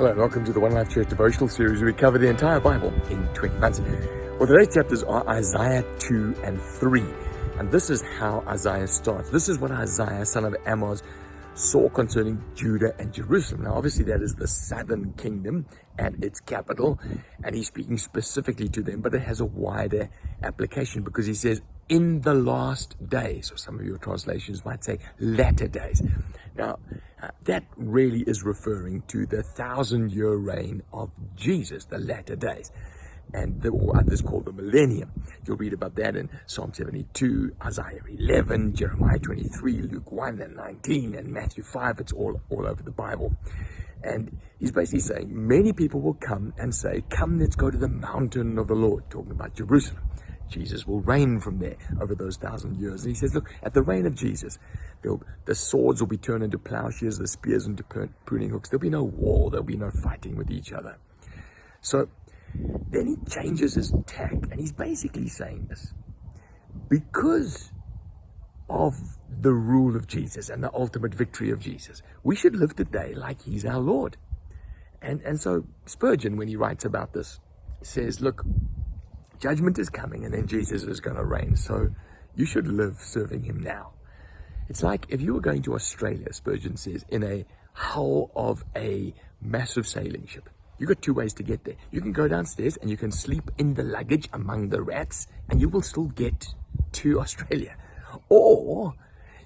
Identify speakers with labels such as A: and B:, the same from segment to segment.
A: Hello and welcome to the One Life Church devotional series. We cover the entire Bible in 20 months. Well, today's chapters are Isaiah 2 and 3. And this is how Isaiah starts. This is what Isaiah, son of Amoz, saw concerning Judah and Jerusalem. Now, obviously, that is the southern kingdom and its capital. And he's speaking specifically to them, but it has a wider application because he says, in the last days, or some of your translations might say latter days. Now, that really is referring to the 1,000-year reign of Jesus, the latter days, and or others call the millennium. You'll read about that in Psalm 72, Isaiah 11, Jeremiah 23, Luke 1 and 19, and Matthew 5. It's all over the Bible. And he's basically saying many people will come and say, come, let's go to the mountain of the Lord, talking about Jerusalem. Jesus will reign from there over those 1,000 years. And he says, look, at the reign of Jesus, the swords will be turned into plowshares, the spears into pruning hooks. There'll be no war. There'll be no fighting with each other. So then he changes his tack, and he's basically saying this. Because of the rule of Jesus and the ultimate victory of Jesus, we should live today like he's our Lord. And so Spurgeon, when he writes about this, says, look, judgment is coming, and then Jesus is going to reign. So you should live serving him now. It's like if you were going to Australia, Spurgeon says, in a hull of a massive sailing ship. You've got two ways to get there. You can go downstairs and you can sleep in the luggage among the rats, and you will still get to Australia. Or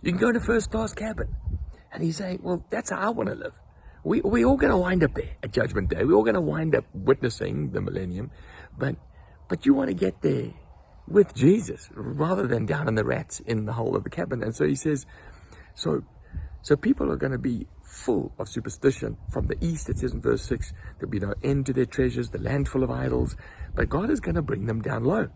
A: you can go to first class cabin. And he's saying, well, that's how I want to live. We're all going to wind up there at Judgment Day. We're all going to wind up witnessing the millennium. But you want to get there with Jesus rather than down in the rats in the hole of the cabin. And so he says, so people are going to be full of superstition. From the east, it says in verse 6, there'll be no end to their treasures, the land full of idols. But God is going to bring them down low.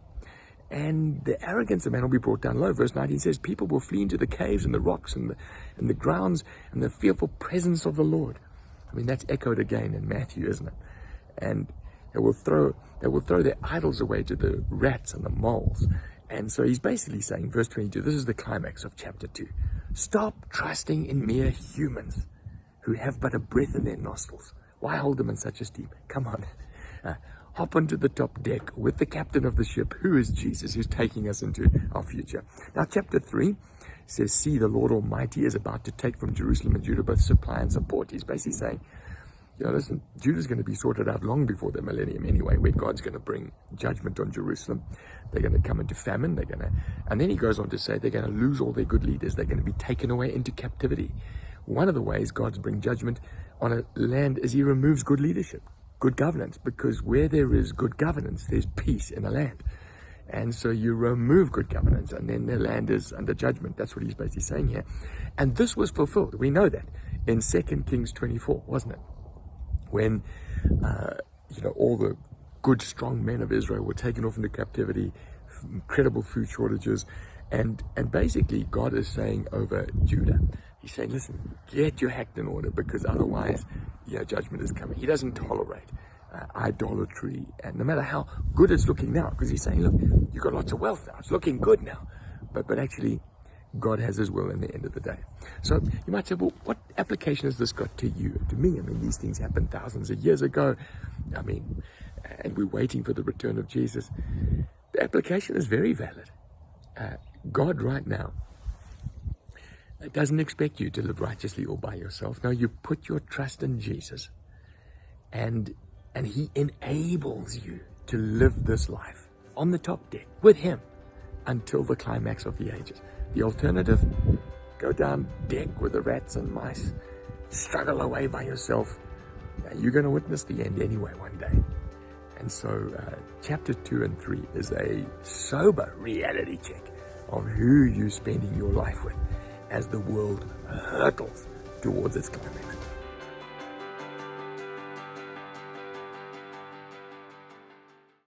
A: And the arrogance of man will be brought down low. Verse 19 says, people will flee into the caves and the rocks and the grounds and the fearful presence of the Lord. I mean, that's echoed again in Matthew, isn't it? And they will throw their idols away to the rats and the moles. And so he's basically saying, verse 22, this is the climax of chapter 2. Stop trusting in mere humans who have but a breath in their nostrils. Why hold them in such esteem? Come on. Hop onto the top deck with the captain of the ship, who is Jesus, who's taking us into our future. Now, chapter 3 says, see, the Lord Almighty is about to take from Jerusalem and Judah both supply and support. He's basically saying, listen, Judah's going to be sorted out long before the millennium anyway, where God's going to bring judgment on Jerusalem. They're going to come into famine. And then he goes on to say they're going to lose all their good leaders. They're going to be taken away into captivity. One of the ways God's bring judgment on a land is he removes good leadership, good governance, because where there is good governance, there's peace in the land. And so you remove good governance, and then the land is under judgment. That's what he's basically saying here. And this was fulfilled. We know that in 2 Kings 24, wasn't it? When, all the good, strong men of Israel were taken off into captivity, incredible food shortages, and basically God is saying over Judah, he's saying, listen, get your act in order, because otherwise, judgment is coming. He doesn't tolerate idolatry, and no matter how good it's looking now, because he's saying, look, you've got lots of wealth now, it's looking good now, but actually, God has his will in the end of the day. So you might say, well, what application has this got to you and to me? I mean, these things happened thousands of years ago. I mean, and we're waiting for the return of Jesus. The application is very valid. God right now doesn't expect you to live righteously all by yourself. No, you put your trust in Jesus, and he enables you to live this life on the top deck with him until the climax of the ages. The alternative, go down deck with the rats and mice, struggle away by yourself. You're going to witness the end anyway one day. And so chapter 2 and 3 is a sober reality check of who you're spending your life with as the world hurtles towards its climax.